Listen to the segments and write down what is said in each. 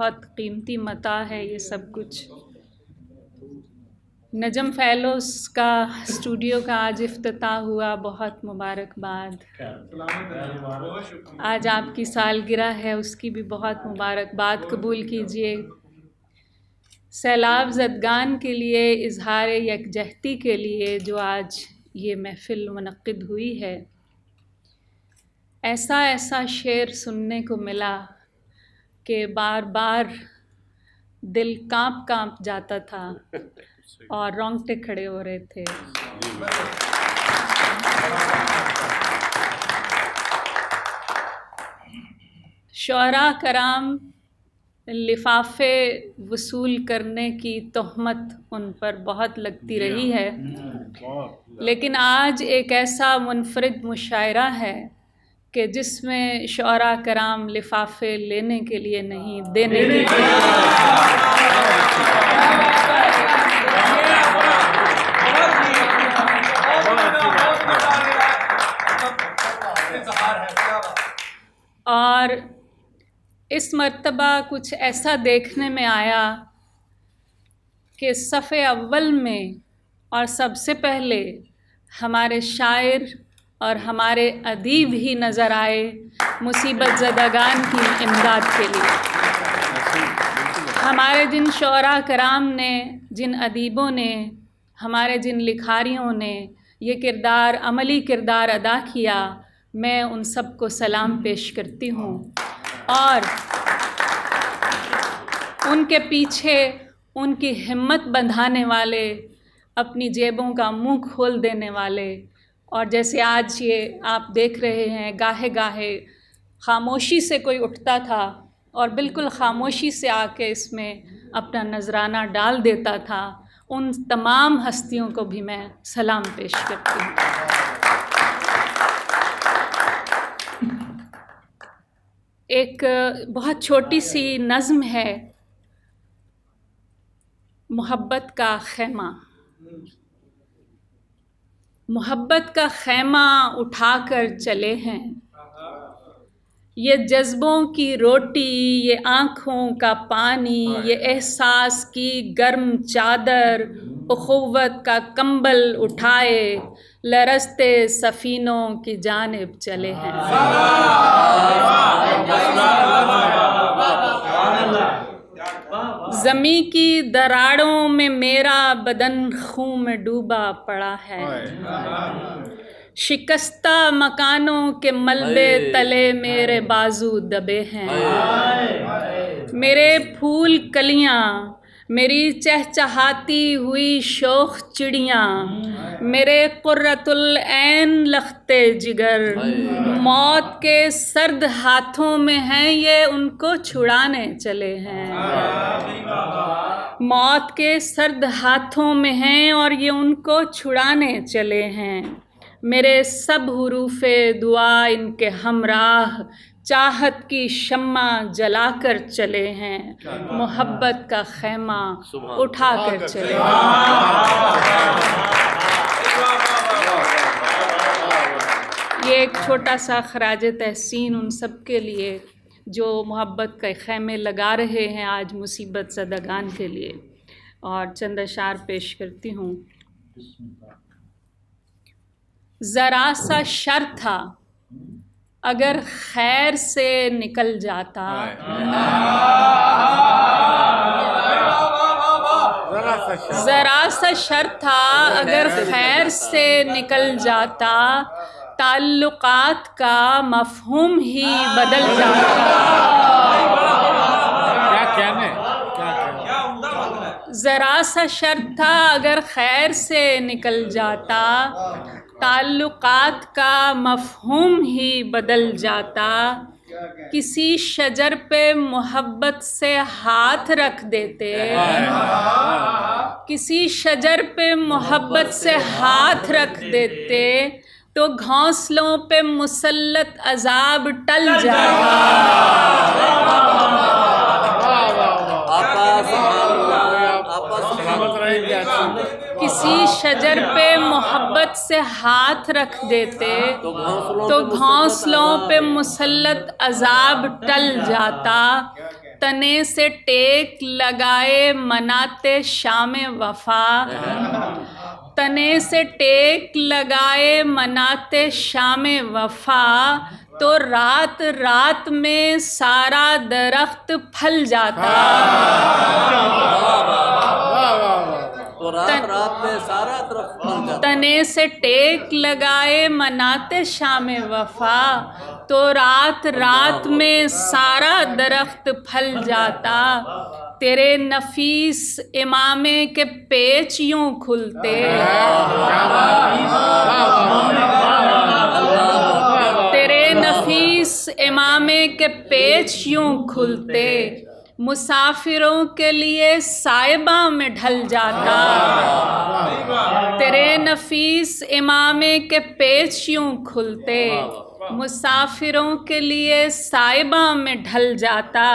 बहुत कीमती मता है ये सब कुछ। नजम फ़ैलोस का स्टूडियो का आज इफ्तिताह हुआ, बहुत मुबारकबाद। आज आपकी सालगिरह है, उसकी भी बहुत मुबारकबाद कबूल कीजिए। सैलाब ज़दगान के लिए, इजहार यकजहती के लिए जो आज ये महफ़िल मुनक़्क़िद हुई है, ऐसा ऐसा शेर सुनने को मिला कि बार बार दिल कांप कांप जाता था और रोंगटे खड़े हो रहे थे। शुअरा कराम लिफाफे वसूल करने की तोहमत उन पर बहुत लगती रही है, लेकिन आज एक ऐसा मुनफरिद मुशायरा है कि जिसमें शुअरा कराम लिफाफे लेने के लिए नहीं, देने के लिए। और इस मर्तबा कुछ ऐसा देखने में आया कि सफ़े अव्वल में और सबसे पहले हमारे शायर और हमारे अदीब ही नज़र आए मुसीबत ज़दगान की इमदाद के लिए। हमारे जिन शुअरा कराम ने, जिन अदीबों ने, हमारे जिन लिखारियों ने ये किरदार, अमली किरदार अदा किया, मैं उन सब को सलाम पेश करती हूँ। और उनके पीछे उनकी हिम्मत बंधाने वाले, अपनी जेबों का मुंह खोल देने वाले, और जैसे आज ये आप देख रहे हैं, गाहे गाहे खामोशी से कोई उठता था और बिल्कुल खामोशी से आके इसमें अपना नजराना डाल देता था, उन तमाम हस्तियों को भी मैं सलाम पेश करती हूँ। एक बहुत छोटी सी नज़्म है, मोहब्बत का खैमा। मोहब्बत का खैमा उठाकर चले हैं, ये जज्बों की रोटी, ये आँखों का पानी, ये एहसास की गर्म चादर, उख़ुव्वत का कंबल उठाए लरज़ते सफ़ीनों की जानिब चले हैं। ज़मी की दरारों में मेरा बदन खून में डूबा पड़ा है, शिकस्ता मकानों के मलबे तले मेरे बाजू दबे हैं। मेरे फूल कलियाँ, मेरी चहचहाती हुई शोख चिड़ियाँ, मेरे कुर्रतुल ऐन लख्ते जिगर मौत के सर्द हाथों में हैं, ये उनको छुड़ाने चले हैं। मौत के सर्द हाथों में हैं और ये उनको छुड़ाने चले हैं। मेरे सब हुरूफ़े दुआ इनके हमराह चाहत की शम्मा जलाकर चले हैं, मोहब्बत का खैमा उठाकर चले हैं। ये एक छोटा सा खराज तहसीन उन सब के लिए जो मोहब्बत के खैमे लगा रहे हैं आज मुसीबत ज़दगान के लिए। और चंद अशार पेश करती हूँ। ज़रा सा शर था अगर खैर से निकल जाता, ज़रा सा शर था अगर खैर से निकल जाता, ताल्लुकात का मफ़हूम ही बदल जाता। ज़रा सा शर था अगर खैर से निकल जाता, ताल्लुकात का मफ़हूम ही बदल जाता। किसी शजर पे मोहब्बत से हाथ रख देते, किसी शजर पे मोहब्बत से हाथ रख देते, तो घोंसलों पे मुसल्लत अजाब टल जाता। किसी शजर पे मोहब्बत से हाथ रख देते तो घोंसलों पे मुसल्लत अजाब टल जाता। तने से टेक लगाए मनाते शाम वफा, तने से टेक लगाए मनाते शाम वफा, तो रात रात में सारा दरख्त फल जाता। तो रात रात में सारा दरख्त फल जाता। तने से टेक लगाए मनाते शाम वफा, तो रात रात में सारा दरख्त फल जाता। तेरे नफीस इमामे के पेच यूं खुलते, तेरे नफीस इमामे के पेच यूं खुलते, मुसाफिरों के लिए साहिबा में ढल जाता। तेरे नफीस इमामे के पेच यूं खुलते, मुसाफिरों के लिए साहिबा में ढल जाता।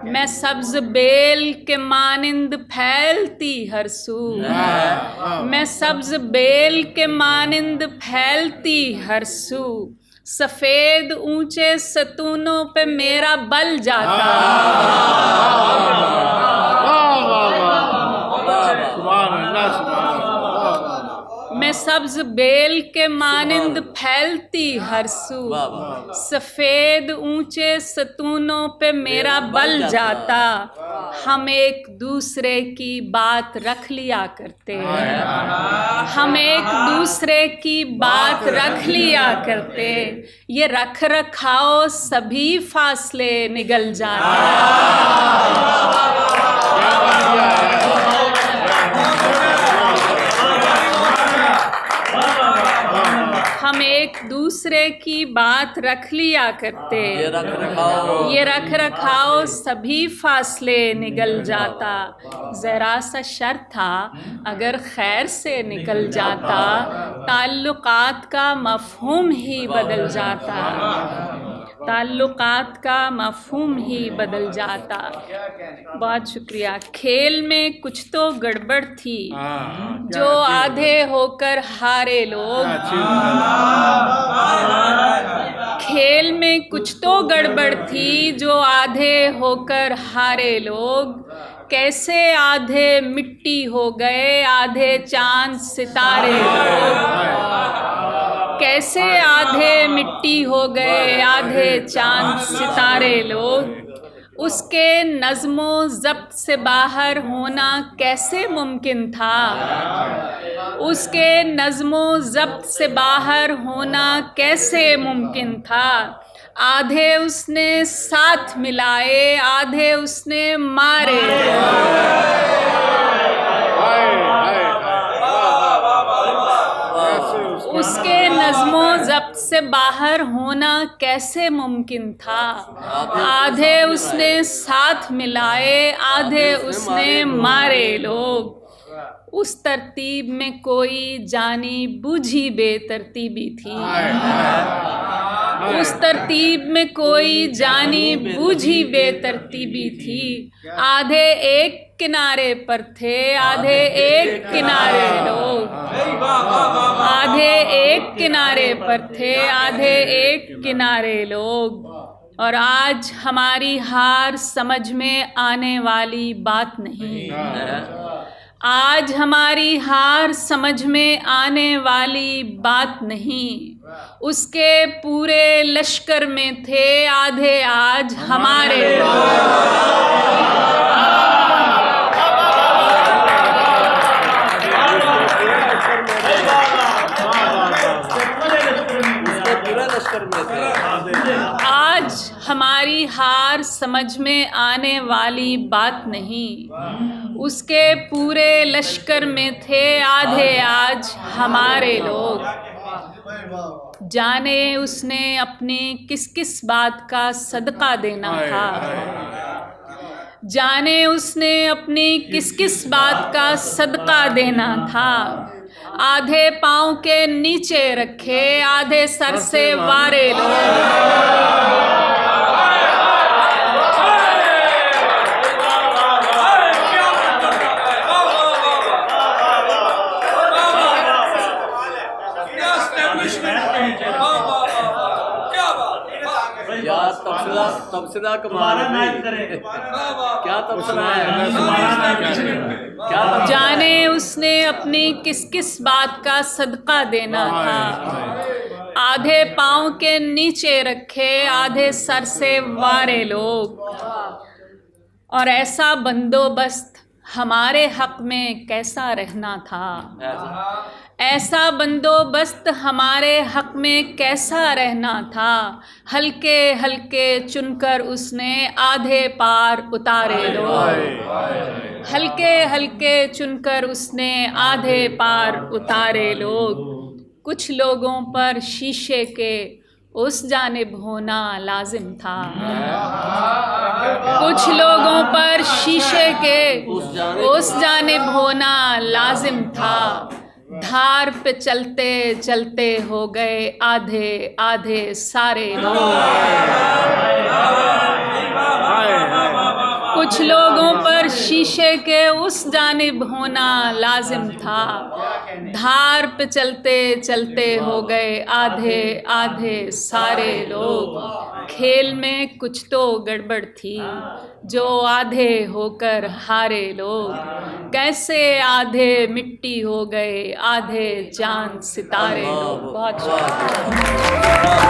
मैं सब्ज बेल के मानिंद फैलती हर सू, मैं सब्ज बेल के मानिंद फैलती हर सू, सफ़ेद ऊंचे सतूनों पे मेरा बल जाता। मैं सब्ज बेल के मानिंद फैलती हर सू, सफ़ेद ऊंचे सतूनों पे मेरा बल जाता। हम एक दूसरे की बात रख लिया करते, हम एक दूसरे की बात रख लिया करते, ये रख रखाओ सभी फासले निगल जाते। हम एक दूसरे की बात रख लिया करते, ये रख रखाओ सभी फासले निकल जाता। ज़रा सा शर्त था अगर खैर से निकल जाता, ताल्लुकात का मफ़हूम ही बदल जाता, ताल्लुकात का मफ़हूम ही बदल जाता। बहुत शुक्रिया। खेल में कुछ तो गड़बड़ थी, जो आधे होकर हारे लोग, खेल में कुछ तो गड़बड़ थी, जो आधे होकर हारे लोग, कैसे आधे मिट्टी हो गए आधे चांद सितारे लोग, कैसे आधे मिट्टी हो गए आधे चांद सितारे लोग। उसके नज़्मो ज़ब्त से बाहर होना कैसे मुमकिन था, उसके नज़्मो ज़ब्त से बाहर होना कैसे मुमकिन था। आधे उसने साथ मिलाए आधे उसने मारे, उसके नज़्मो ज़ब्त से बाहर होना कैसे मुमकिन था। आधे उसने साथ मिलाए आधे उसने मारे लोग। उस तरतीब में कोई जानी बूझी बेतरतीबी थी, उस तरतीब में कोई जानी बूझी बेतरतीबी थी। आधे एक किनारे पर थे आधे एक किनारे लोग, आधे एक किनारे पर थे आधे एक किनारे लोग। और आज हमारी हार समझ में आने वाली बात नहीं, आज हमारी हार समझ में आने वाली बात नहीं। उसके पूरे लश्कर में थे आधे आज हमारे आज हमारी हार समझ में आने वाली बात नहीं। उसके पूरे लश्कर में थे आधे आज हमारे लोग। जाने उसने अपनी किस किस बात का सदका देना था, जाने उसने अपनी किस किस बात का सदका देना था। आधे पाँव के नीचे रखे आधे सर से वारे लोग, यार तबसरा कमाल है। क्या तबसरा है, क्या तबसरा? जाने उसने अपनी किस किस बात का सदका देना था। आधे पाँव के नीचे रखे, आधे सर से वारे लोग। और ऐसा बंदोबस्त हमारे हक में कैसा रहना था। ऐसा बंदोबस्त हमारे हक में कैसा रहना था। हल्के हल्के चुनकर उसने आधे पार उतारे लोग। हल्के हल्के चुनकर उसने आधे पार उतारे लोग। कुछ लोगों पर शीशे के उस जानिब होना लाजिम था। कुछ लोगों पर शीशे के उस जानिब होना लाजिम था। धार पे चलते चलते हो गए आधे आधे सारे लोग। कुछ लोगों पर शीशे के उस जानिब होना लाजिम था। धार पे चलते चलते हो गए आधे आधे सारे लोग। खेल में कुछ तो गड़बड़ थी, जो आधे होकर हारे लोग। कैसे आधे मिट्टी हो गए, आधे चांद सितारे लोग। बहुत शुक्रिया।